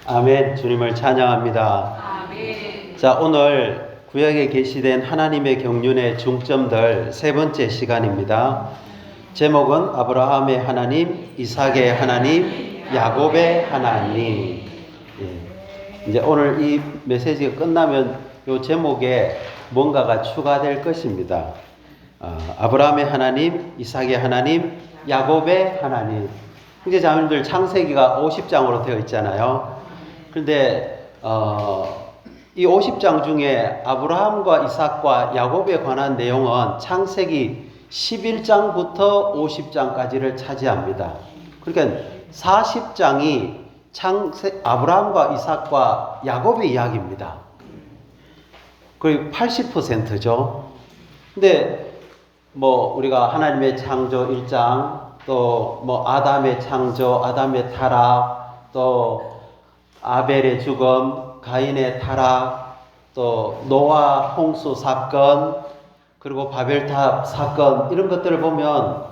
아멘. 주님을 찬양합니다. 아멘. 자, 오늘 구약에 계시된 하나님의 경륜의 중점들 세 번째 시간입니다. 제목은 아브라함의 하나님, 이삭의 하나님, 야곱의 하나님. 이제 오늘 이 메시지가 끝나면 이 제목에 뭔가가 추가될 것입니다. 아브라함의 하나님, 이삭의 하나님, 야곱의 하나님. 형제 자매님들, 창세기가 50장으로 되어 있잖아요. 그런데 이 50장 중에 아브라함과 이삭과 야곱에 관한 내용은 창세기 11장부터 50장까지를 차지합니다. 그러니까 40장이 아브라함과 이삭과 야곱의 이야기입니다. 거의 80%죠. 근데 우리가 하나님의 창조 1장, 또 아담의 창조, 아담의 타락, 또 아벨의 죽음, 가인의 타락, 또 노아 홍수 사건, 그리고 바벨탑 사건, 이런 것들을 보면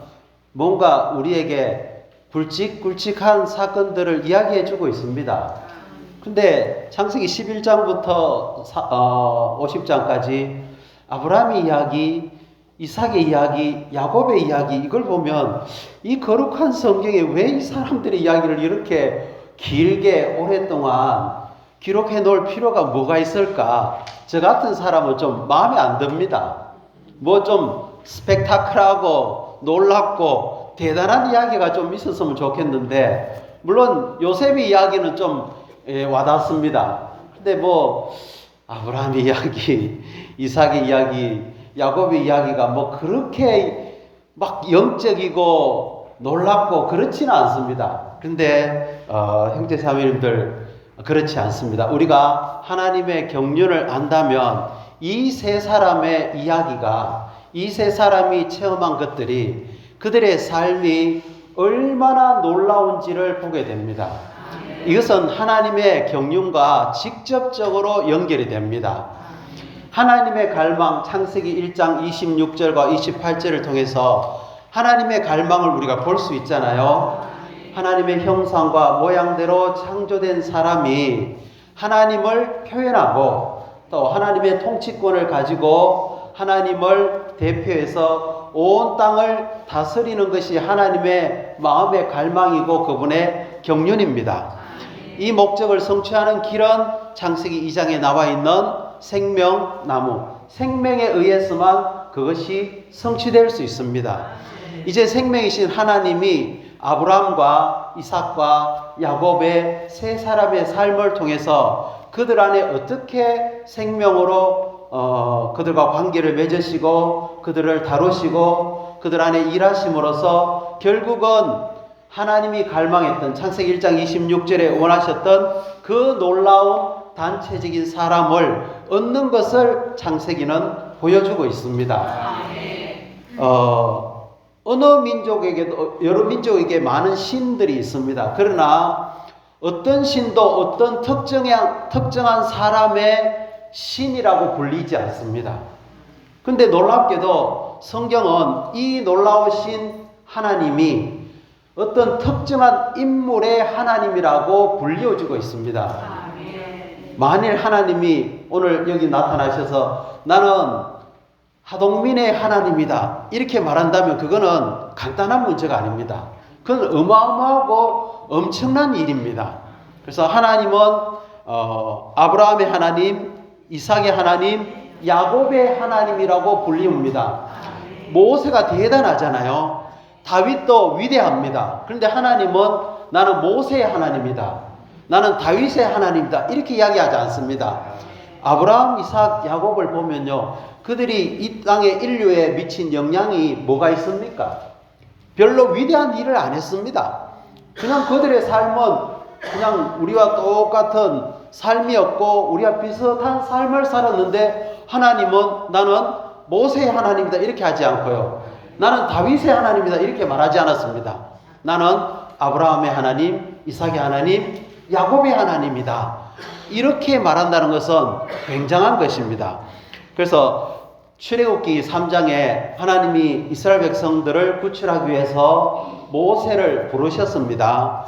뭔가 우리에게 굵직굵직한 사건들을 이야기해 주고 있습니다. 근데 창세기 11장부터 50장까지 아브라함의 이야기, 이삭의 이야기, 야곱의 이야기, 이걸 보면 이 거룩한 성경에 왜 이 사람들의 이야기를 이렇게 길게 오랫동안 기록해 놓을 필요가 뭐가 있을까? 저 같은 사람은 좀 마음에 안 듭니다. 좀 스펙타클하고 놀랍고 대단한 이야기가 좀 있었으면 좋겠는데, 물론 요셉의 이야기는 좀 와닿습니다. 근데 아브라함의 이야기, 이삭의 이야기, 야곱의 이야기가 그렇게 영적이고 놀랍고 그렇지는 않습니다. 근데 형제 자매님들, 그렇지 않습니다. 우리가 하나님의 경륜을 안다면 이 세 사람의 이야기가, 이 세 사람이 체험한 것들이, 그들의 삶이 얼마나 놀라운지를 보게 됩니다. 이것은 하나님의 경륜과 직접적으로 연결이 됩니다. 하나님의 갈망, 창세기 1장 26절과 28절을 통해서 하나님의 갈망을 우리가 볼 수 있잖아요. 하나님의 형상과 모양대로 창조된 사람이 하나님을 표현하고, 또 하나님의 통치권을 가지고 하나님을 대표해서 온 땅을 다스리는 것이 하나님의 마음의 갈망이고 그분의 경륜입니다. 이 목적을 성취하는 길은 창세기 2장에 나와 있는 생명나무, 생명에 의해서만 그것이 성취될 수 있습니다. 이제 생명이신 하나님이 아브라함과 이삭과 야곱의 세 사람의 삶을 통해서 그들 안에 어떻게 생명으로 그들과 관계를 맺으시고 그들을 다루시고 그들 안에 일하심으로써 결국은 하나님이 갈망했던, 창세기 1장 26절에 원하셨던 그 놀라운 단체적인 사람을 얻는 것을 창세기는 보여주고 있습니다. 어느 민족에게도, 여러 민족에게 많은 신들이 있습니다. 그러나 어떤 신도 어떤 특정한 사람의 신이라고 불리지 않습니다. 근데 놀랍게도 성경은 이 놀라우신 하나님이 어떤 특정한 인물의 하나님이라고 불려주고 있습니다. 만일 하나님이 오늘 여기 나타나셔서 나는 하동민의 하나님이다, 이렇게 말한다면 그거는 간단한 문제가 아닙니다. 그건 어마어마하고 엄청난 일입니다. 그래서 하나님은 아브라함의 하나님, 이삭의 하나님, 야곱의 하나님이라고 불립니다. 모세가 대단하잖아요. 다윗도 위대합니다. 그런데 하나님은 나는 모세의 하나님이다, 나는 다윗의 하나님이다, 이렇게 이야기하지 않습니다. 아브라함, 이삭, 야곱을 보면요, 그들이 이 땅의 인류에 미친 영향이 뭐가 있습니까? 별로 위대한 일을 안 했습니다. 그냥 그들의 삶은 그냥 우리와 똑같은 삶이었고 우리와 비슷한 삶을 살았는데, 하나님은 나는 모세의 하나님이다 이렇게 하지 않고요, 나는 다윗의 하나님이다 이렇게 말하지 않았습니다. 나는 아브라함의 하나님, 이삭의 하나님, 야곱의 하나님이다 이렇게 말한다는 것은 굉장한 것입니다. 그래서 출애굽기 3장에 하나님이 이스라엘 백성들을 구출하기 위해서 모세를 부르셨습니다.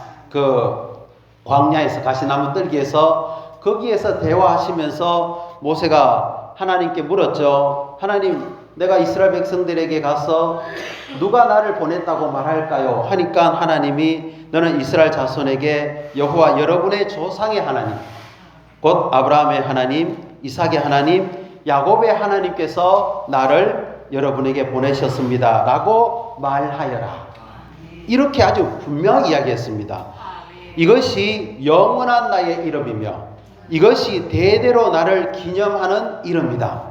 광야에서 가시나무 뜰기에서 거기에서 대화하시면서 모세가 하나님께 물었죠. 하나님, 내가 이스라엘 백성들에게 가서 누가 나를 보냈다고 말할까요? 하니까 하나님이 너는 이스라엘 자손에게 여호와 여러분의 조상의 하나님, 곧 아브라함의 하나님, 이삭의 하나님, 야곱의 하나님께서 나를 여러분에게 보내셨습니다 라고 말하여라. 이렇게 아주 분명히 이야기했습니다. 이것이 영원한 나의 이름이며 이것이 대대로 나를 기념하는 이름이다.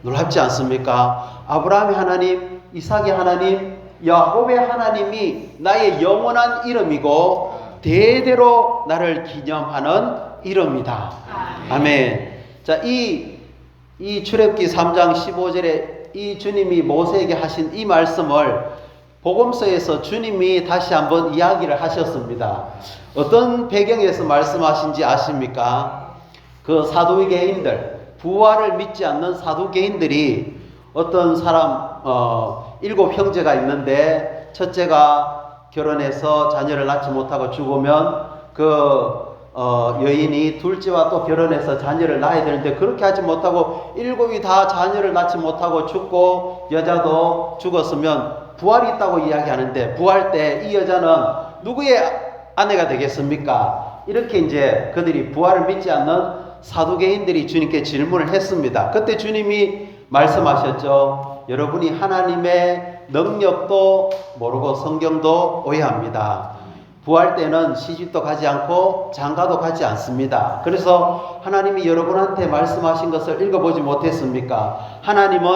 놀랍지 않습니까? 아브라함의 하나님, 이삭의 하나님, 야곱의 하나님이 나의 영원한 이름이고 대대로 나를 기념하는 이름이다. 아멘. 자, 이 출애굽기 3장 15절에 이 주님이 모세에게 하신 이 말씀을 복음서에서 주님이 다시 한번 이야기를 하셨습니다. 어떤 배경에서 말씀하신지 아십니까? 그 사두개인들, 부활을 믿지 않는 사두개인들이 어떤 사람 7 형제가 있는데 첫째가 결혼해서 자녀를 낳지 못하고 죽으면 그 여인이 둘째와 또 결혼해서 자녀를 낳아야 되는데 그렇게 하지 못하고 7이 다 자녀를 낳지 못하고 죽고 여자도 죽었으면 부활이 있다고 이야기하는데 부활 때 이 여자는 누구의 아내가 되겠습니까? 이렇게 이제 그들이 부활을 믿지 않는 사두개인들이 주님께 질문을 했습니다. 그때 주님이 말씀하셨죠. 여러분이 하나님의 능력도 모르고 성경도 오해합니다. 부활 때는 시집도 가지 않고 장가도 가지 않습니다. 그래서 하나님이 여러분한테 말씀하신 것을 읽어보지 못했습니까? 하나님은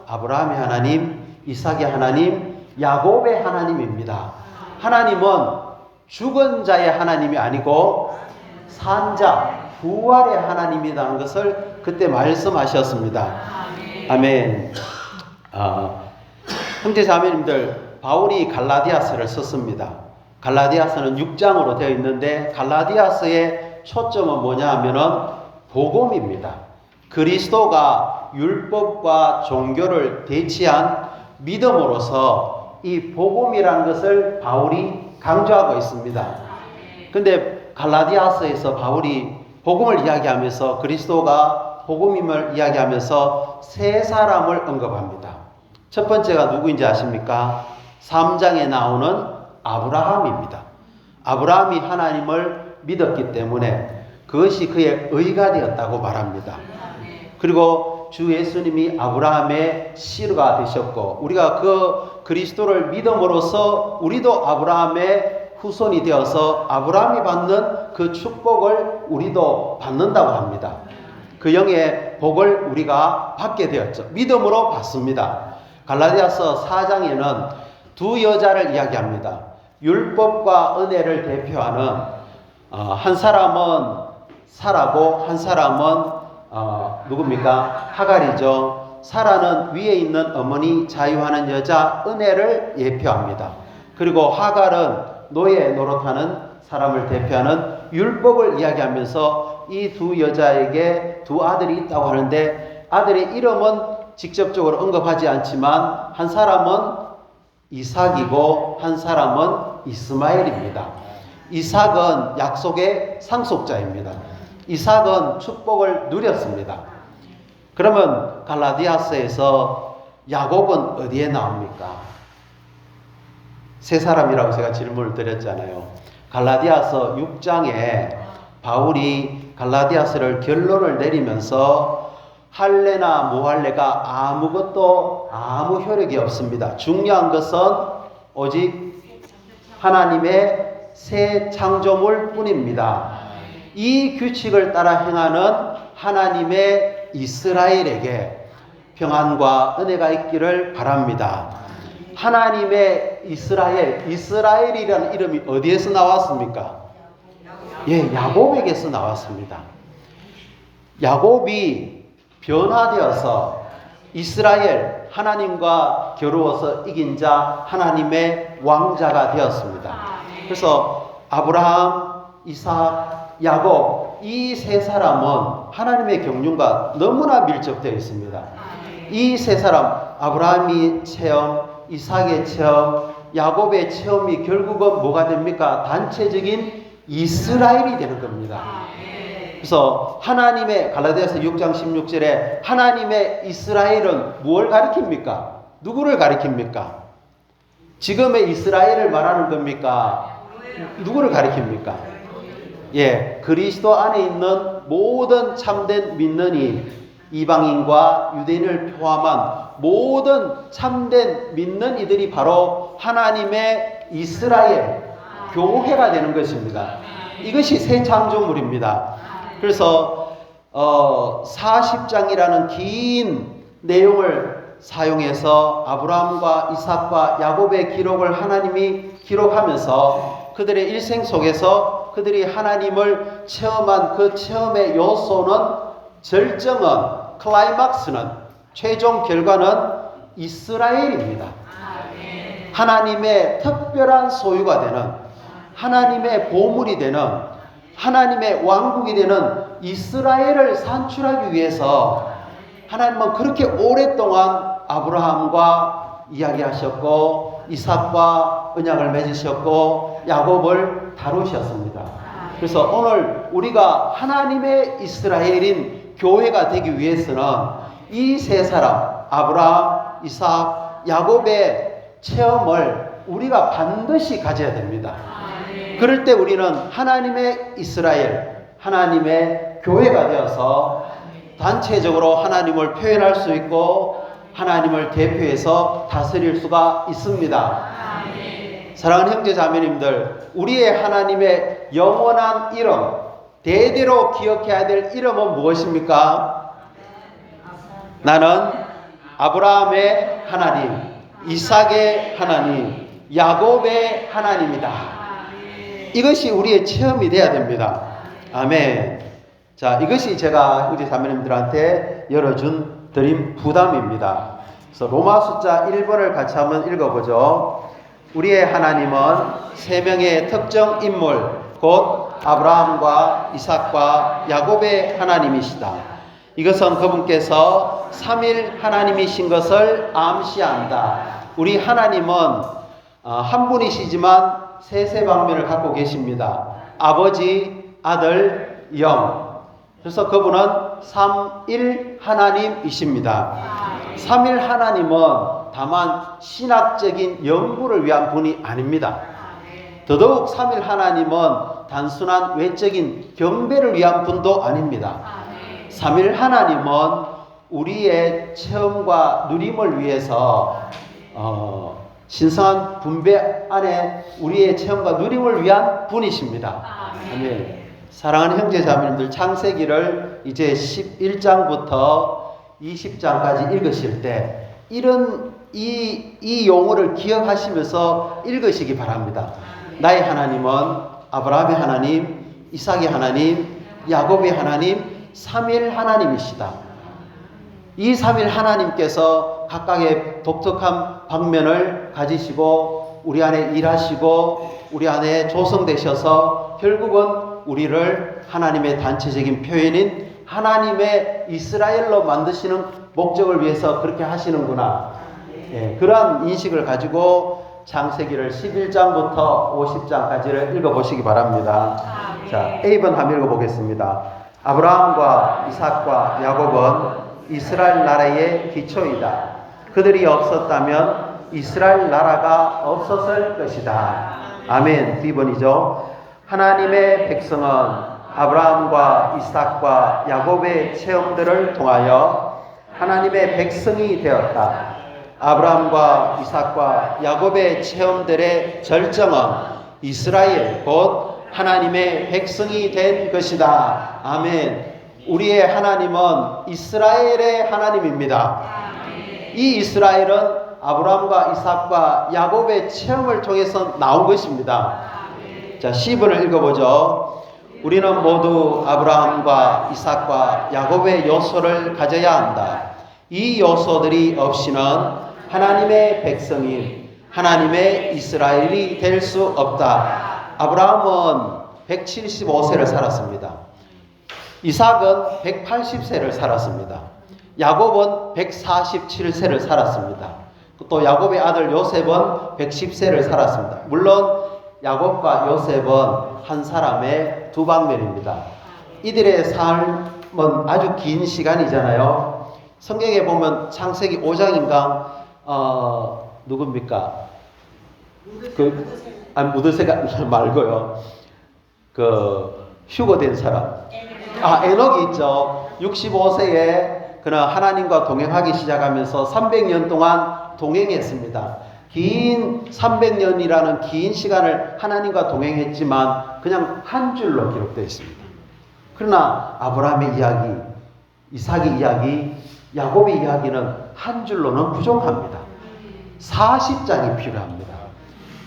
아브라함의 하나님, 이삭의 하나님, 야곱의 하나님입니다. 하나님은 죽은 자의 하나님이 아니고 산자, 부활의 하나님이라는 것을 그때 말씀하셨습니다. 아멘. 형제 자매님들, 바울이 갈라디아서를 썼습니다. 갈라디아서는 6장으로 되어 있는데 갈라디아서의 초점은 뭐냐 하면은 복음입니다. 그리스도가 율법과 종교를 대치한 믿음으로서 이 복음이라는 것을 바울이 강조하고 있습니다. 근데 갈라디아서에서 바울이 복음을 이야기하면서 그리스도가 복음임을 이야기하면서 세 사람을 언급합니다. 첫 번째가 누구인지 아십니까? 3장에 나오는 아브라함입니다. 아브라함이 하나님을 믿었기 때문에 그것이 그의 의가 되었다고 말합니다. 그리고 주 예수님이 아브라함의 씨가 되셨고 우리가 그 그리스도를 믿음으로써 우리도 아브라함의 후손이 되어서 아브라함이 받는 그 축복을 우리도 받는다고 합니다. 그 영의 복을 우리가 받게 되었죠. 믿음으로 받습니다. 갈라디아서 4장에는 두 여자를 이야기합니다. 율법과 은혜를 대표하는 한 사람은 사라고 한 사람은 누굽니까? 하갈이죠. 사라는 위에 있는 어머니 자유하는 여자 은혜를 예표합니다. 그리고 하갈은 노예 노릇하는 사람을 대표하는 율법을 이야기하면서 이 두 여자에게 두 아들이 있다고 하는데 아들의 이름은 직접적으로 언급하지 않지만 한 사람은 이삭이고 한 사람은 이스마엘입니다. 이삭은 약속의 상속자입니다. 이삭은 축복을 누렸습니다. 그러면 갈라디아서에서 야곱은 어디에 나옵니까? 세 사람이라고 제가 질문을 드렸잖아요. 갈라디아서 6장에 바울이 갈라디아서를 결론을 내리면서 할례나 무할례가 아무 효력이 없습니다. 중요한 것은 오직 하나님의 새 창조물 뿐입니다. 이 규칙을 따라 행하는 하나님의 이스라엘에게 평안과 은혜가 있기를 바랍니다. 하나님의 이스라엘이라는 이름이 어디에서 나왔습니까? 야곱에게서 나왔습니다. 야곱이 변화되어서 이스라엘, 하나님과 겨루어서 이긴 자, 하나님의 왕자가 되었습니다. 그래서 아브라함, 이삭, 야곱 이 세 사람은 하나님의 경륜과 너무나 밀접되어 있습니다. 이 세 사람, 아브라함의 체험, 이삭의 체험, 야곱의 체험이 결국은 뭐가 됩니까? 단체적인 이스라엘이 되는 겁니다. 그래서 하나님의 갈라디아서 6장 16절에 하나님의 이스라엘은 무엇을 가리킵니까? 누구를 가리킵니까? 지금의 이스라엘을 말하는 겁니까? 누구를 가리킵니까? 예, 그리스도 안에 있는 모든 참된 믿는 이방인과 유대인을 포함한 모든 참된 믿는 이들이 바로 하나님의 이스라엘 교회가 되는 것입니다. 이것이 새 창조물입니다. 그래서 40장이라는 긴 내용을 사용해서 아브라함과 이삭과 야곱의 기록을 하나님이 기록하면서 그들의 일생 속에서 그들이 하나님을 체험한 그 체험의 요소는 절정은 클라이막스는 최종 결과는 이스라엘입니다. 하나님의 특별한 소유가 되는 하나님의 보물이 되는 하나님의 왕국이 되는 이스라엘을 산출하기 위해서 하나님은 그렇게 오랫동안 아브라함과 이야기하셨고 이삭과 언약을 맺으셨고 야곱을 다루셨습니다. 그래서 오늘 우리가 하나님의 이스라엘인 교회가 되기 위해서는 이 세 사람 아브라함, 이삭, 야곱의 체험을 우리가 반드시 가져야 됩니다. 그럴 때 우리는 하나님의 이스라엘, 하나님의 교회가 되어서 단체적으로 하나님을 표현할 수 있고 하나님을 대표해서 다스릴 수가 있습니다. 사랑하는 형제 자매님들, 우리의 하나님의 영원한 이름, 대대로 기억해야 될 이름은 무엇입니까? 나는 아브라함의 하나님, 이삭의 하나님, 야곱의 하나님이다. 이것이 우리의 체험이 되어야 됩니다. 아멘. 자, 이것이 제가 우리 자매님들한테 열어준 드림 부담입니다. 그래서 로마 숫자 1번을 같이 한번 읽어보죠. 우리의 하나님은 세 명의 특정 인물, 곧 아브라함과 이삭과 야곱의 하나님이시다. 이것은 그분께서 삼일 하나님이신 것을 암시한다. 우리 하나님은 한 분이시지만 세세 방면을 갖고 계십니다. 아버지, 아들, 영. 그래서 그분은 삼일 하나님이십니다. 삼일 하나님은 다만 신학적인 연구를 위한 분이 아닙니다. 더더욱 삼일 하나님은 단순한 외적인 경배를 위한 분도 아닙니다. 삼일 하나님은 우리의 체험과 누림을 위해서 신성한 분배 안에 우리의 체험과 누림을 위한 분이십니다. 아멘. 사랑하는 형제 자매님들, 창세기를 이제 11장부터 20장까지 읽으실 때 이 용어를 기억하시면서 읽으시기 바랍니다. 나의 하나님은 아브라함의 하나님, 이삭의 하나님, 야곱의 하나님, 삼일 하나님이시다. 이 삼일 하나님께서 각각의 독특한 방면을 가지시고 우리 안에 일하시고 우리 안에 조성되셔서 결국은 우리를 하나님의 단체적인 표현인 하나님의 이스라엘로 만드시는 목적을 위해서 그렇게 하시는구나. 예, 그러한 인식을 가지고 창세기를 11장부터 50장까지를 읽어보시기 바랍니다. 자, A번 한번 읽어보겠습니다. 아브라함과 이삭과 야곱은 이스라엘 나라의 기초이다. 그들이 없었다면 이스라엘 나라가 없었을 것이다. 아멘. B번이죠. 하나님의 백성은 아브라함과 이삭과 야곱의 체험들을 통하여 하나님의 백성이 되었다. 아브라함과 이삭과 야곱의 체험들의 절정은 이스라엘 곧 하나님의 백성이 된 것이다. 아멘. 우리의 하나님은 이스라엘의 하나님입니다. 이 이스라엘은 아브라함과 이삭과 야곱의 체험을 통해서 나온 것입니다. 자, 10번을 읽어보죠. 우리는 모두 아브라함과 이삭과 야곱의 요소를 가져야 한다. 이 요소들이 없이는 하나님의 백성인 하나님의 이스라엘이 될 수 없다. 아브라함은 175세를 살았습니다. 이삭은 180세를 살았습니다. 야곱은 147세를 살았습니다. 또 야곱의 아들 요셉은 110세를 살았습니다. 물론 야곱과 요셉은 한 사람의 두 방면입니다. 이들의 삶은 아주 긴 시간이잖아요. 성경에 보면 창세기 5장인가 누굽니까? 무드세가 말고요. 휴거된 사람. 에녹이 있죠. 65세에 그는 하나님과 동행하기 시작하면서 300년 동안 동행했습니다. 긴 300년이라는 긴 시간을 하나님과 동행했지만 그냥 한 줄로 기록되어 있습니다. 그러나 아브라함의 이야기, 이삭의 이야기, 야곱의 이야기는 한 줄로는 부족합니다. 40장이 필요합니다.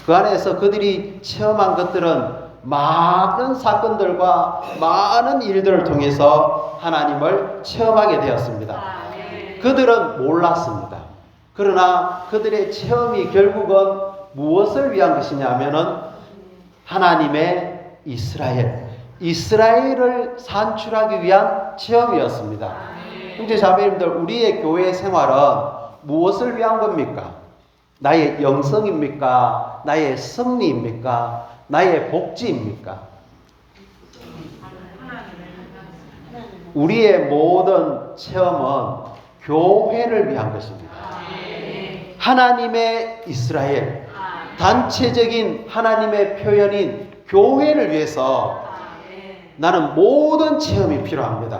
그 안에서 그들이 체험한 것들은 많은 사건들과 많은 일들을 통해서 하나님을 체험하게 되었습니다. 그들은 몰랐습니다. 그러나 그들의 체험이 결국은 무엇을 위한 것이냐면은 하나님의 이스라엘을 산출하기 위한 체험이었습니다. 형제 자매님들, 우리의 교회 생활은 무엇을 위한 겁니까? 나의 영성입니까? 나의 승리입니까? 나의 복지입니까? 우리의 모든 체험은 교회를 위한 것입니다. 하나님의 이스라엘, 단체적인 하나님의 표현인 교회를 위해서 나는 모든 체험이 필요합니다.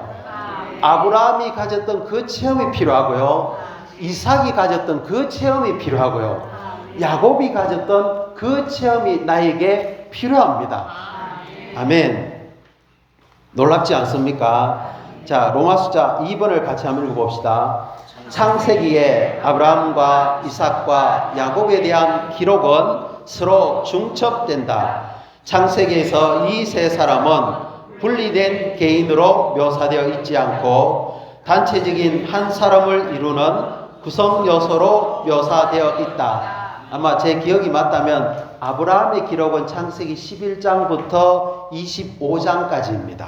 아브라함이 가졌던 그 체험이 필요하고요. 이삭이 가졌던 그 체험이 필요하고요. 야곱이 가졌던 그 체험이 나에게 필요합니다. 아멘. 놀랍지 않습니까? 자, 로마서 2번을 같이 한번 읽어봅시다. 창세기에 아브라함과 이삭과 야곱에 대한 기록은 서로 중첩된다. 창세기에서 이 세 사람은 분리된 개인으로 묘사되어 있지 않고 단체적인 한 사람을 이루는 구성 요소로 묘사되어 있다. 아마 제 기억이 맞다면 아브라함의 기록은 창세기 11장부터 25장까지입니다.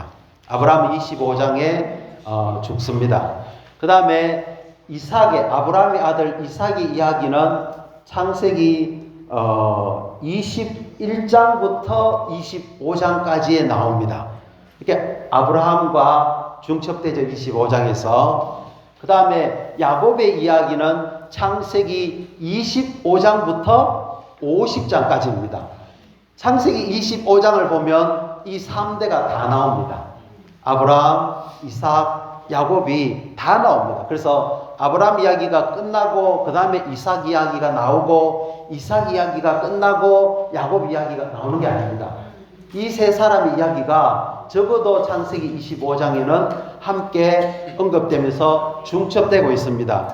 아브라함은 25장에 죽습니다. 그 다음에 아브라함의 아들 이삭의 이야기는 창세기 21장부터 25장까지에 나옵니다. 이렇게 아브라함과 중첩되죠. 25장에서. 그 다음에 야곱의 이야기는 창세기 25장부터 50장까지입니다. 창세기 25장을 보면 이 3대가 다 나옵니다. 아브라함, 이삭, 야곱이 다 나옵니다. 그래서 아브라함 이야기가 끝나고 그 다음에 이삭 이야기가 나오고 이삭 이야기가 끝나고 야곱 이야기가 나오는 게 아닙니다. 이 세 사람의 이야기가 적어도 창세기 25장에는 함께 언급되면서 중첩되고 있습니다.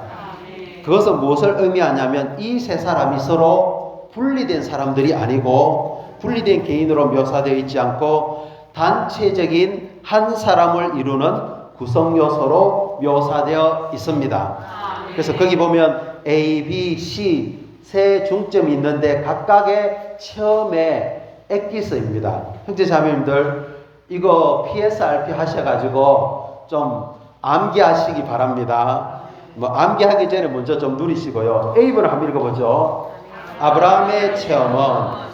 그것은 무엇을 의미하냐면 이 세 사람이 서로 분리된 사람들이 아니고 분리된 개인으로 묘사되어 있지 않고 단체적인 한 사람을 이루는 구성 요소로 묘사되어 있습니다. 그래서 거기 보면 A, B, C 세 중점이 있는데 각각의 체험의 엑기스입니다. 형제 자매님들 이거 PSRP 하셔가지고 좀 암기하시기 바랍니다. 암기하기 전에 먼저 좀 누리시고요. A번을 한번 읽어보죠. 아브라함의 체험은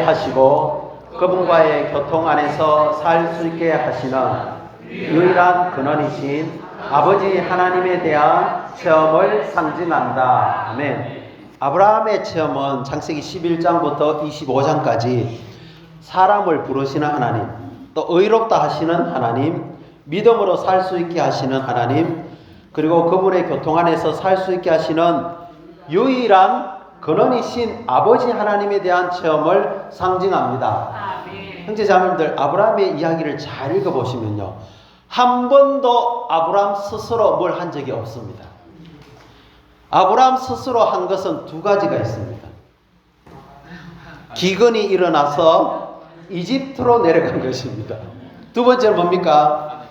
하시고 그분과의 교통 안에서 살 수 있게 하시는 유일한 근원이신 아버지 하나님에 대한 체험을 상징한다. 아멘. 아브라함의 체험은 창세기 11장부터 25장까지 사람을 부르시는 하나님, 또 의롭다 하시는 하나님, 믿음으로 살 수 있게 하시는 하나님, 그리고 그분의 교통 안에서 살 수 있게 하시는 유일한 근원이신 아버지 하나님에 대한 체험을 상징합니다. 형제 자매님들, 아브라함의 이야기를 잘 읽어보시면요, 한 번도 아브라함 스스로 뭘 한 적이 없습니다. 아브라함 스스로 한 것은 두 가지가 있습니다. 기근이 일어나서 이집트로 내려간 것입니다. 두 번째는 뭡니까?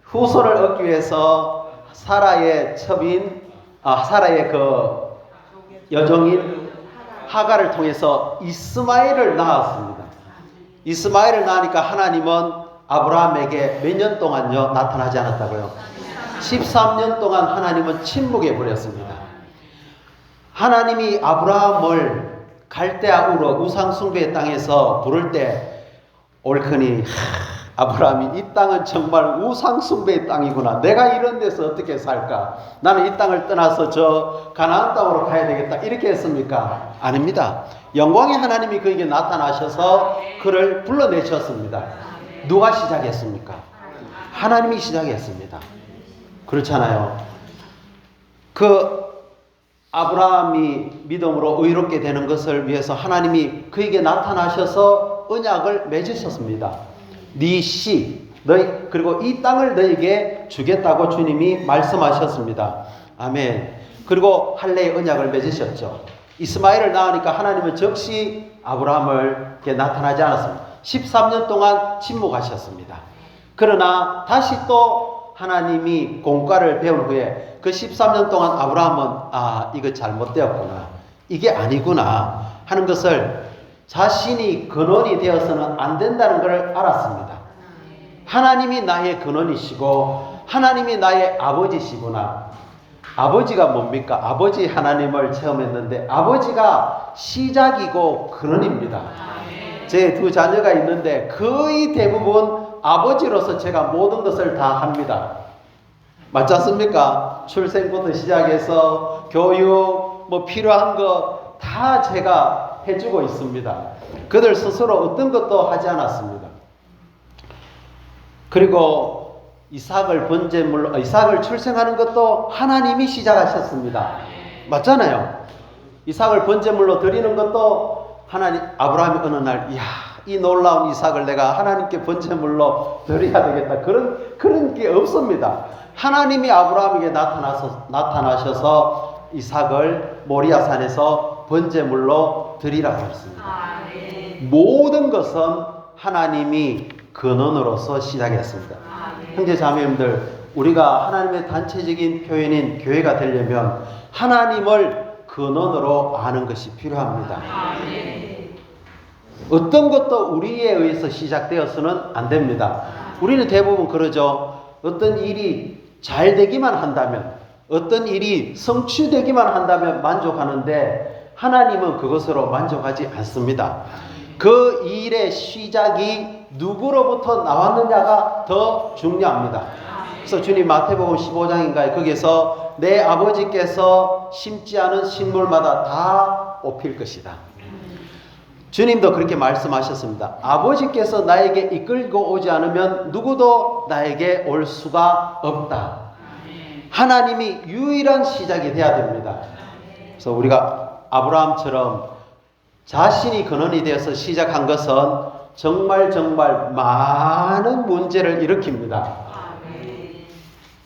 후손을 얻기 위해서 사라의 사라의 그 여종인 하가를 통해서 이스마엘을 낳았습니다. 이스마엘을 낳으니까 하나님은 아브라함에게 몇 년 동안요 나타나지 않았다고요? 13년 동안 하나님은 침묵해 버렸습니다. 하나님이 아브라함을 갈대아 우르 우상 숭배의 땅에서 부를 때 옳거니 아브라함이 이 땅은 정말 우상 숭배의 땅이구나. 내가 이런 데서 어떻게 살까? 나는 이 땅을 떠나서 저 가나안 땅으로 가야 되겠다. 이렇게 했습니까? 아닙니다. 영광의 하나님이 그에게 나타나셔서 그를 불러내셨습니다. 누가 시작했습니까? 하나님이 시작했습니다. 그렇잖아요. 그 아브라함이 믿음으로 의롭게 되는 것을 위해서 하나님이 그에게 나타나셔서 언약을 맺으셨습니다. 네 씨, 너희 그리고 이 땅을 너에게 주겠다고 주님이 말씀하셨습니다. 아멘. 그리고 할례의 언약을 맺으셨죠. 이스마엘을 낳으니까 하나님은 즉시 아브라함을 나타나지 않았습니다. 13년 동안 침묵하셨습니다. 그러나 다시 또 하나님이 공과를 배운 후에 그 13년 동안 아브라함은 이거 잘못되었구나, 이게 아니구나 하는 것을 자신이 근원이 되어서는 안 된다는 것을 알았습니다. 하나님이 나의 근원이시고 하나님이 나의 아버지시구나. 아버지가 뭡니까? 아버지 하나님을 체험했는데 아버지가 시작이고 근원입니다. 제 두 자녀가 있는데 거의 대부분 아버지로서 제가 모든 것을 다 합니다. 맞지 않습니까? 출생부터 시작해서 교육, 필요한 거 다 제가 해주고 있습니다. 그들 스스로 어떤 것도 하지 않았습니다. 그리고 이삭을 출생하는 것도 하나님이 시작하셨습니다. 맞잖아요. 이삭을 번제물로 드리는 것도 아브라함이 어느 날, 이 놀라운 이삭을 내가 하나님께 번제물로 드려야 되겠다. 그런 게 없습니다. 하나님이 아브라함에게 나타나셔서 이삭을 모리아산에서 번제물로 드리라고 했습니다. 모든 것은 하나님이 근원으로서 시작했습니다. 형제 자매님들, 우리가 하나님의 단체적인 표현인 교회가 되려면 하나님을 근원으로 아는 것이 필요합니다. 어떤 것도 우리에 의해서 시작되어서는 안 됩니다. 우리는 대부분 그러죠. 어떤 일이 잘 되기만 한다면, 어떤 일이 성취되기만 한다면 만족하는데 하나님은 그것으로 만족하지 않습니다. 그 일의 시작이 누구로부터 나왔느냐가 더 중요합니다. 그래서 주님 마태복음 15장인가에 거기에서 내 아버지께서 심지 않은 식물마다 다 뽑힐 것이다. 주님도 그렇게 말씀하셨습니다. 아버지께서 나에게 이끌고 오지 않으면 누구도 나에게 올 수가 없다. 하나님이 유일한 시작이 돼야 됩니다. 그래서 우리가 아브라함처럼 자신이 근원이 되어서 시작한 것은 정말 많은 문제를 일으킵니다.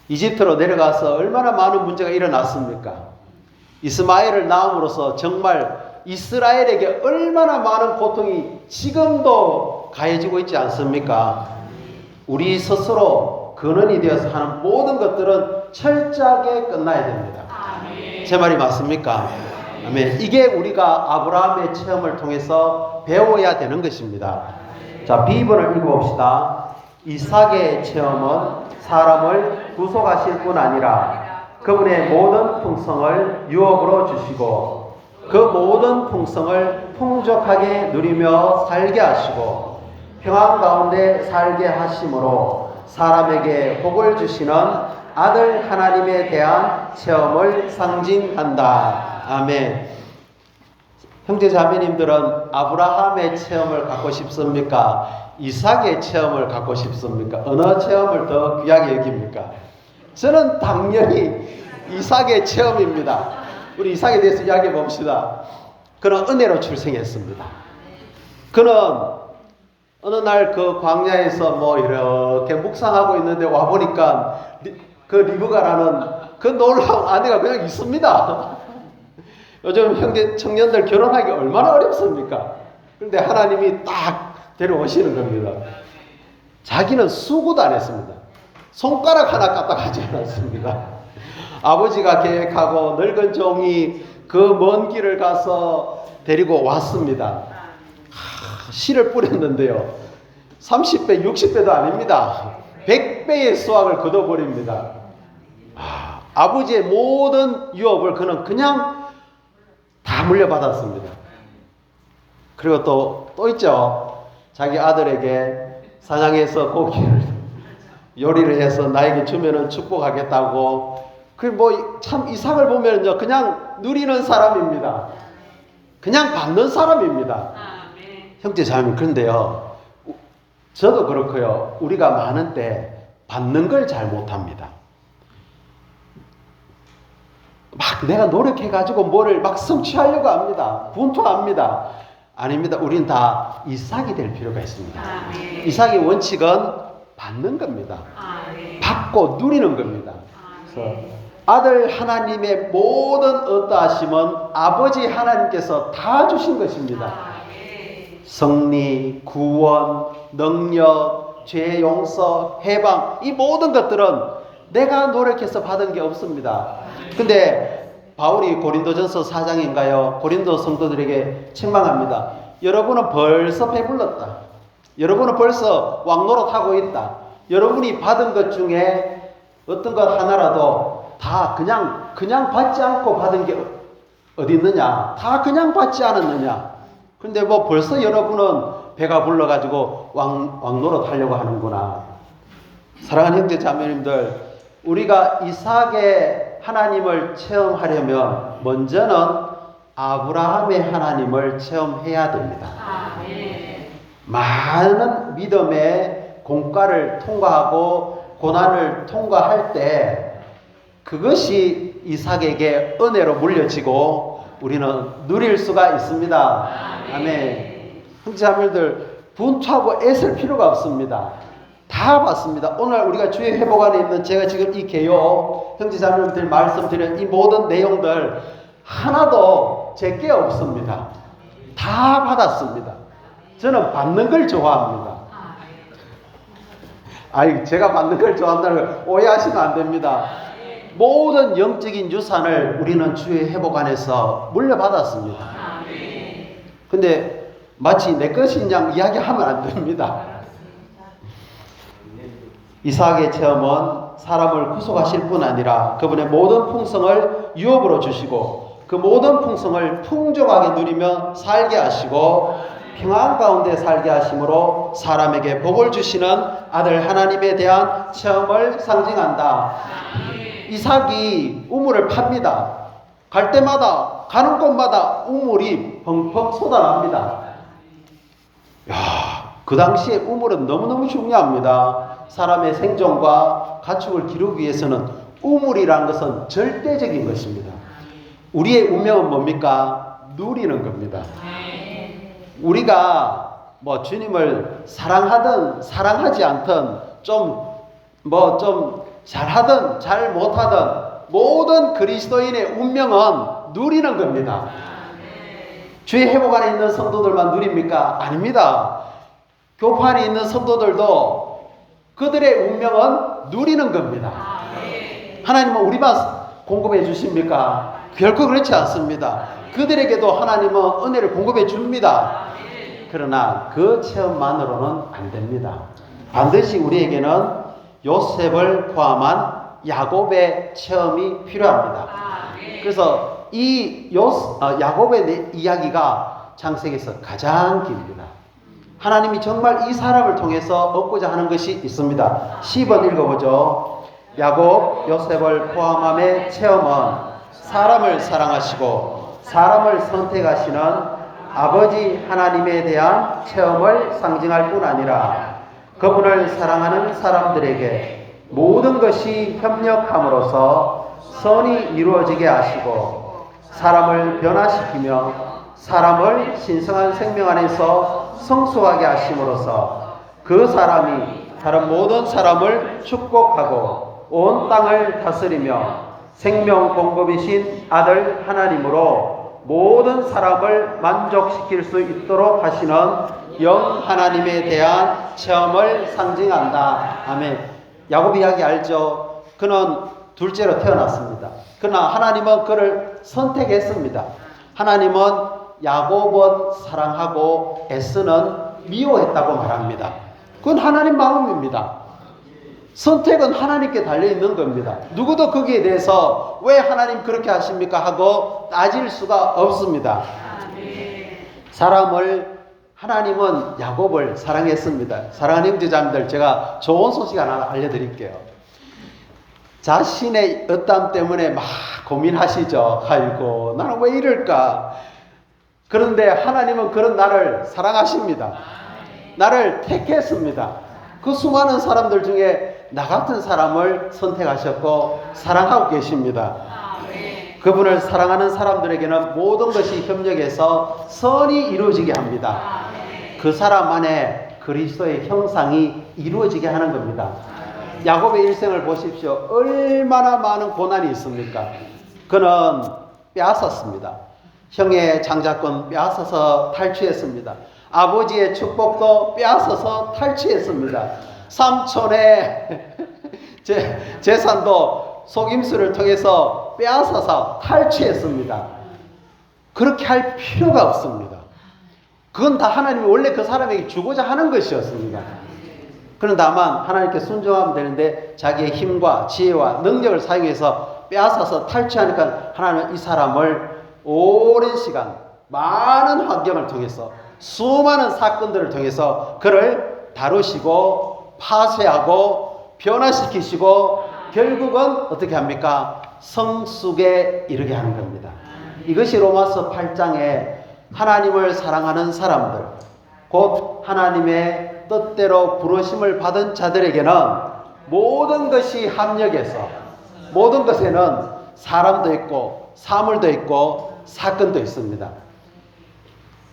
이집트로 내려가서 얼마나 많은 문제가 일어났습니까? 이스마엘을 낳음으로써 정말 이스라엘에게 얼마나 많은 고통이 지금도 가해지고 있지 않습니까? 우리 스스로 근원이 되어서 하는 모든 것들은 철저하게 끝나야 됩니다. 제 말이 맞습니까? 아멘. 이게 우리가 아브라함의 체험을 통해서 배워야 되는 것입니다. 자, B번을 읽어봅시다. 이삭의 체험은 사람을 구속하실 뿐 아니라 그분의 모든 풍성을 유업으로 주시고 그 모든 풍성을 풍족하게 누리며 살게 하시고 평안 가운데 살게 하심으로 사람에게 복을 주시는 아들 하나님에 대한 체험을 상징한다. 아멘. 형제 자매님들은 아브라함의 체험을 갖고 싶습니까? 이삭의 체험을 갖고 싶습니까? 어느 체험을 더 귀하게 여깁니까? 저는 당연히 이삭의 체험입니다. 우리 이삭에 대해서 이야기해 봅시다. 그는 은혜로 출생했습니다. 그는 어느 날 그 광야에서 이렇게 묵상하고 있는데 와보니까 그 리브가라는 그 놀라운 아내가 그냥 있습니다. 요즘 형제 청년들 결혼하기 얼마나 어렵습니까? 그런데 하나님이 딱 데려오시는 겁니다. 자기는 수고도 안 했습니다. 손가락 하나 까딱하지 않았습니다. 아버지가 계획하고 늙은 종이 그 먼 길을 가서 데리고 왔습니다. 씨를 뿌렸는데요. 30배, 60배도 아닙니다. 100배의 수확을 거둬버립니다. 아버지의 모든 유업을 그는 그냥 다 물려받았습니다. 그리고 또 있죠. 자기 아들에게 사냥해서 고기를 요리를 해서 나에게 주면은 축복하겠다고. 참 이삭을 보면요, 그냥 누리는 사람입니다. 그냥 받는 사람입니다. 형제 자매님, 그런데요, 저도 그렇고요. 우리가 많은 때 받는 걸 잘 못합니다. 막 내가 노력해가지고 뭐를 막 성취하려고 합니다. 분투합니다. 아닙니다. 우린 다 이삭이 될 필요가 있습니다. 이삭의 원칙은 받는 겁니다. 받고 누리는 겁니다. 그래서 아들 하나님의 모든 어떠하심은 아버지 하나님께서 다 주신 것입니다. 승리, 구원, 능력, 죄 용서, 해방, 이 모든 것들은 내가 노력해서 받은 게 없습니다. 근데 바울이 고린도전서 4장인가요? 고린도 성도들에게 책망합니다. 여러분은 벌써 배불렀다. 여러분은 벌써 왕노릇하고 있다. 여러분이 받은 것 중에 어떤 것 하나라도 다 그냥 받지 않고 받은 게 어디 있느냐? 다 그냥 받지 않았느냐? 근데 벌써 여러분은 배가 불러가지고 왕노릇 하려고 하는구나. 사랑하는 형제 자매님들, 우리가 이삭의 하나님을 체험하려면 먼저는 아브라함의 하나님을 체험해야 됩니다. 많은 믿음의 공과를 통과하고 고난을 통과할 때 그것이 이삭에게 은혜로 물려지고 우리는 누릴 수가 있습니다. 아멘. 형제자매들, 분투하고 애쓸 필요가 없습니다. 다 받습니다. 오늘 우리가 주의 회복 안에 있는 제가 지금 이 개요 형제자매들 말씀드린 이 모든 내용들 하나도 제게 없습니다. 다 받았습니다. 저는 받는 걸 좋아합니다. 제가 받는 걸 좋아한다는 걸 오해하시면 안 됩니다. 모든 영적인 유산을 우리는 주의 회복 안에서 물려받았습니다. 근데 마치 내 것인 양 이야기하면 안 됩니다. 이삭의 체험은 사람을 구속하실 뿐 아니라 그분의 모든 풍성을 유업으로 주시고 그 모든 풍성을 풍족하게 누리며 살게 하시고 평안 가운데 살게 하심으로 사람에게 복을 주시는 아들 하나님에 대한 체험을 상징한다. 이삭이 우물을 팝니다. 갈 때마다 가는 곳마다 우물이 펑펑 쏟아납니다. 그 당시에 우물은 너무너무 중요합니다. 사람의 생존과 가축을 기르기 위해서는 우물이라는 것은 절대적인 것입니다. 우리의 운명은 뭡니까? 누리는 겁니다. 우리가 주님을 사랑하든 사랑하지 않든 좀 잘하든 잘 못하든 모든 그리스도인의 운명은 누리는 겁니다. 주의 회복 안에 있는 성도들만 누립니까? 아닙니다. 교파 안에 있는 성도들도 그들의 운명은 누리는 겁니다. 하나님은 우리만 공급해 주십니까? 결코 그렇지 않습니다. 그들에게도 하나님은 은혜를 공급해 줍니다. 그러나 그 체험만으로는 안 됩니다. 반드시 우리에게는 요셉을 포함한 야곱의 체험이 필요합니다. 그래서 이 야곱의 이야기가 창세기에서 가장 깁니다. 하나님이 정말 이 사람을 통해서 얻고자 하는 것이 있습니다. 10번 읽어보죠. 야곱, 요셉을 포함함의 체험은 사람을 사랑하시고 사람을 선택하시는 아버지 하나님에 대한 체험을 상징할 뿐 아니라 그분을 사랑하는 사람들에게 모든 것이 협력함으로써 선이 이루어지게 하시고 사람을 변화시키며 사람을 신성한 생명 안에서 성숙하게 하심으로써 그 사람이 다른 모든 사람을 축복하고 온 땅을 다스리며 생명 공급이신 아들 하나님으로 모든 사람을 만족시킬 수 있도록 하시는 영 하나님에 대한 체험을 상징한다. 아멘. 야곱 이야기 알죠? 그는 둘째로 태어났습니다. 그러나 하나님은 그를 선택했습니다. 하나님은 야곱은 사랑하고 에스는 미워했다고 말합니다. 그건 하나님 마음입니다. 선택은 하나님께 달려있는 겁니다. 누구도 거기에 대해서 왜 하나님 그렇게 하십니까 하고 따질 수가 없습니다. 사람을 하나님은 야곱을 사랑했습니다. 사랑하는 형제자매들, 제가 좋은 소식 하나 알려드릴게요. 자신의 어떤 때문에 막 고민하시죠. 아이고 나는 왜 이럴까. 그런데 하나님은 그런 나를 사랑하십니다. 나를 택했습니다. 그 수많은 사람들 중에 나 같은 사람을 선택하셨고 사랑하고 계십니다. 그분을 사랑하는 사람들에게는 모든 것이 협력해서 선이 이루어지게 합니다. 그 사람 안에 그리스도의 형상이 이루어지게 하는 겁니다. 야곱의 일생을 보십시오. 얼마나 많은 고난이 있습니까? 그는 빼앗았습니다. 형의 장자권 빼앗아서 탈취했습니다. 아버지의 축복도 빼앗아서 탈취했습니다. 삼촌의 재산도 속임수를 통해서 빼앗아서 탈취했습니다. 그렇게 할 필요가 없습니다. 그건 다 하나님이 원래 그 사람에게 주고자 하는 것이었습니다. 그런 다만 하나님께 순종하면 되는데 자기의 힘과 지혜와 능력을 사용해서 빼앗아서 탈취하니까 하나님은 이 사람을 오랜 시간 많은 환경을 통해서 수많은 사건들을 통해서 그를 다루시고 파쇄하고 변화시키시고 결국은 어떻게 합니까? 성숙에 이르게 하는 겁니다. 이것이 로마서 8장에 하나님을 사랑하는 사람들, 곧 하나님의 뜻대로 부르심을 받은 자들에게는 모든 것이 합력해서 모든 것에는 사람도 있고 사물도 있고 사건도 있습니다.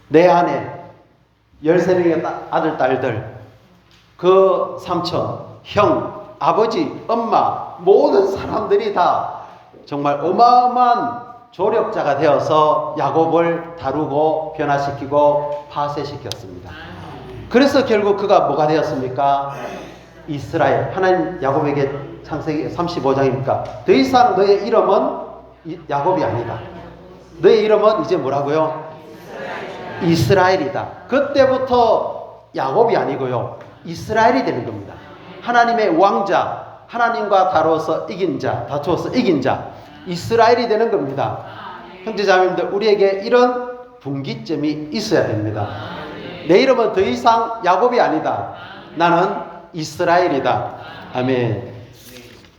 내 안에 13명의 아들, 딸들, 그 삼촌, 형, 아버지, 엄마, 모든 사람들이 다 정말 어마어마한 조력자가 되어서 야곱을 다루고 변화시키고 파쇄시켰습니다. 그래서 결국 그가 뭐가 되었습니까? 이스라엘. 하나님 야곱에게 창세기 35장입니까? 더 이상 너의 이름은 야곱이 아니다. 너의 이름은 이제 뭐라고요? 이스라엘이다. 그때부터 야곱이 아니고요. 이스라엘이 되는 겁니다. 하나님의 왕자, 하나님과 다투어서 이긴 자, 이스라엘이 되는 겁니다. 형제자매님들, 우리에게 이런 분기점이 있어야 됩니다. 내 이름은 더 이상 야곱이 아니다. 나는 이스라엘이다. 아멘.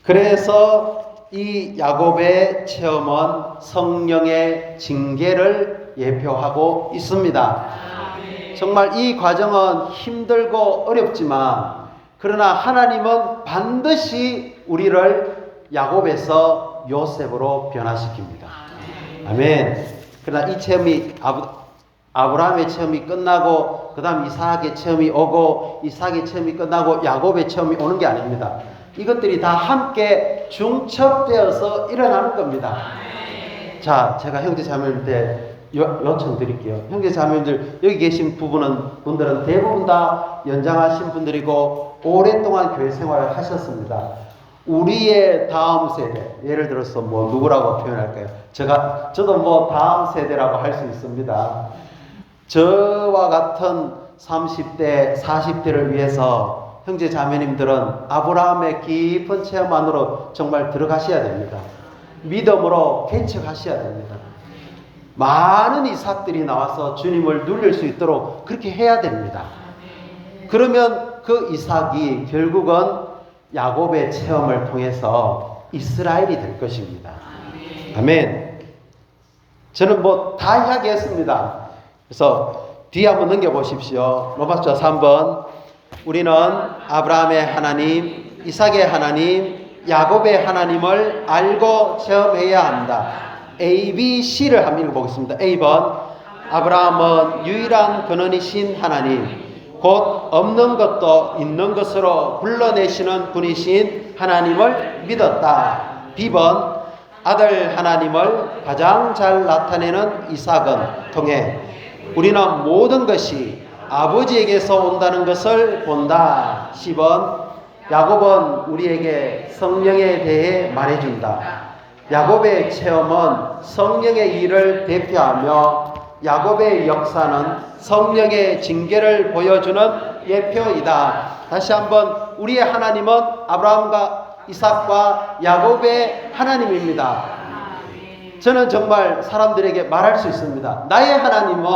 그래서 이 야곱의 체험은 성령의 징계를 예표하고 있습니다. 정말 이 과정은 힘들고 어렵지만 그러나 하나님은 반드시 우리를 야곱에서 요셉으로 변화시킵니다. 아멘. 그러나 이 체험이 아브라함의 체험이 끝나고 그 다음 이삭의 체험이 오고 이삭의 체험이 끝나고 야곱의 체험이 오는 게 아닙니다. 이것들이 다 함께 중첩되어서 일어나는 겁니다. 자, 제가 형제 자매님들 요청 드릴게요. 형제 자매님들 여기 계신 분들은 대부분 다 연장하신 분들이고 오랫동안 교회 생활을 하셨습니다. 우리의 다음 세대, 예를 들어서 뭐 누구라고 표현할까요? 저도 뭐 다음 세대라고 할 수 있습니다. 저와 같은 30대, 40대를 위해서 형제 자매님들은 아브라함의 깊은 체험 안으로 정말 들어가셔야 됩니다. 믿음으로 개척하셔야 됩니다. 많은 이삭들이 나와서 주님을 누릴 수 있도록 그렇게 해야 됩니다. 그러면 그 이삭이 결국은 야곱의 체험을 통해서 이스라엘이 될 것입니다. 아멘. 저는 뭐 다 이야기했습니다. 그래서 뒤에 한번 넘겨보십시오. 로마서 3번. 우리는 아브라함의 하나님, 이삭의 하나님, 야곱의 하나님을 알고 체험해야 한다. A, B, C를 한번 읽어보겠습니다. A번. 아브라함은 유일한 근원이신 하나님, 곧 없는 것도 있는 것으로 불러내시는 분이신 하나님을 믿었다. B번. 아들 하나님을 가장 잘 나타내는 이삭은 통해 우리는 모든 것이 아버지에게서 온다는 것을 본다. 10번. 야곱은 우리에게 성령에 대해 말해준다. 야곱의 체험은 성령의 일을 대표하며 야곱의 역사는 성령의 징계를 보여주는 예표이다. 다시 한번 우리의 하나님은 아브라함과 이삭과 야곱의 하나님입니다. 저는 정말 사람들에게 말할 수 있습니다. 나의 하나님은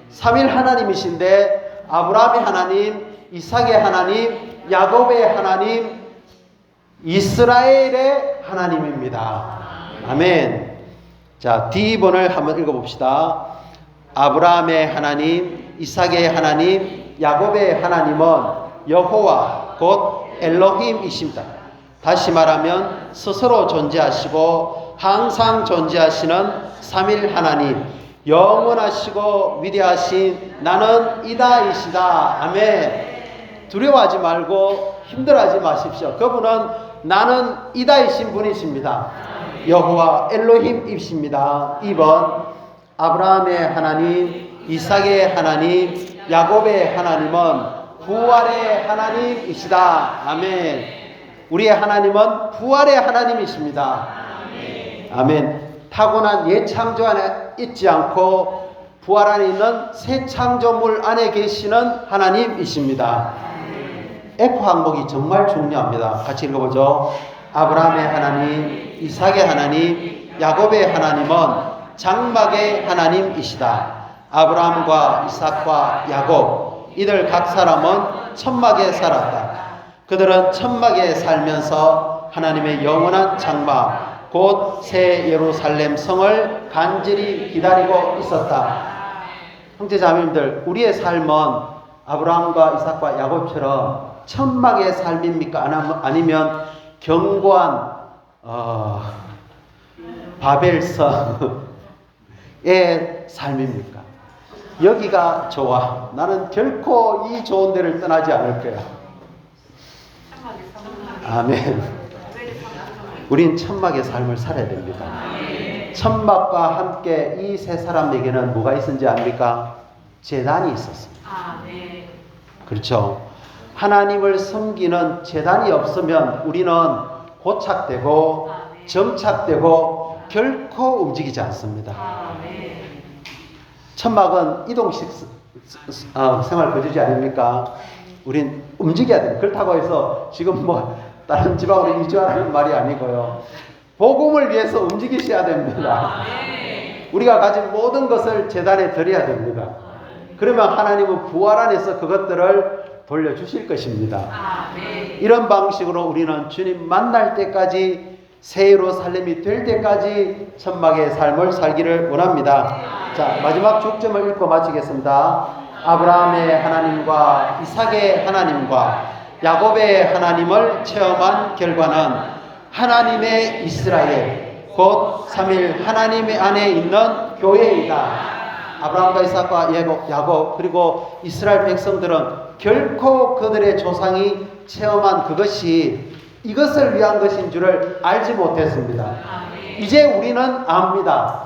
삼일 하나님이신데 아브라함의 하나님, 이삭의 하나님, 야곱의 하나님, 이스라엘의 하나님입니다. 아멘. 자, D번을 한번 읽어봅시다. 아브라함의 하나님, 이삭의 하나님, 야곱의 하나님은 여호와 곧 엘로힘이십니다. 다시 말하면 스스로 존재하시고 항상 존재하시는 삼일 하나님, 영원하시고 위대하신 나는 이다이시다. 아멘. 두려워하지 말고 힘들어하지 마십시오. 그분은 나는 이다이신 분이십니다. 여호와 엘로힘이십니다. 2번 아브라함의 하나님, 이삭의 하나님, 야곱의 하나님은 부활의 하나님이시다. 아멘. 우리의 하나님은 부활의 하나님이십니다. 아멘. 타고난 옛 창조 안에 있지 않고 부활 안에 있는 새 창조물 안에 계시는 하나님이십니다. F 항목이 정말 중요합니다. 같이 읽어보죠. 아브라함의 하나님, 이삭의 하나님, 야곱의 하나님은 장막의 하나님이시다. 아브라함과 이삭과 야곱, 이들 각 사람은 천막에 살았다. 그들은 천막에 살면서 하나님의 영원한 장막, 곧 새 예루살렘 성을 간절히 기다리고 있었다. 형제자매님들, 우리의 삶은 아브라함과 이삭과 야곱처럼 천막의 삶입니까? 아니면 견고한 바벨성의 삶입니까? 여기가 좋아. 나는 결코 이 좋은 데를 떠나지 않을 거야. 아멘. 우린 천막의 삶을 살아야 됩니다. 천막과 함께 이 세 사람에게는 뭐가 있었는지 압니까? 제단이 있었습니다. 그렇죠. 하나님을 섬기는 제단이 없으면 우리는 고착되고 정착되고 결코 움직이지 않습니다. 천막은 이동식 생활 거주지 아닙니까? 우린 움직여야 돼요. 그렇다고 해서 지금 다른 지방으로 이주하는 말이 아니고요. 복음을 위해서 움직이셔야 됩니다. 우리가 가진 모든 것을 제단에 드려야 됩니다. 그러면 하나님은 부활 안에서 그것들을 돌려주실 것입니다. 이런 방식으로 우리는 주님 만날 때까지 새 예루살렘이 될 때까지 천막의 삶을 살기를 원합니다. 자, 마지막 축점을 읽고 마치겠습니다. 아브라함의 하나님과 이삭의 하나님과 야곱의 하나님을 체험한 결과는 하나님의 이스라엘, 곧 삼일 하나님 안에 있는 교회이다. 아브라함과 이삭과 야곱 그리고 이스라엘 백성들은 결코 그들의 조상이 체험한 그것이 이것을 위한 것인 줄을 알지 못했습니다. 이제 우리는 압니다.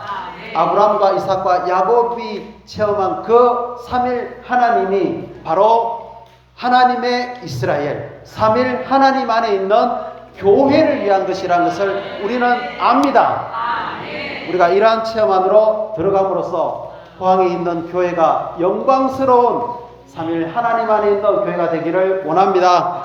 아브라함과 이삭과 야곱이 체험한 그 삼일 하나님이 바로 하나님의 이스라엘, 삼일 하나님 안에 있는 교회를 위한 것이라는 것을 우리는 압니다. 우리가 이러한 체험 안으로 들어감으로써 포항에 있는 교회가 영광스러운 삼일 하나님 안에 있는 교회가 되기를 원합니다.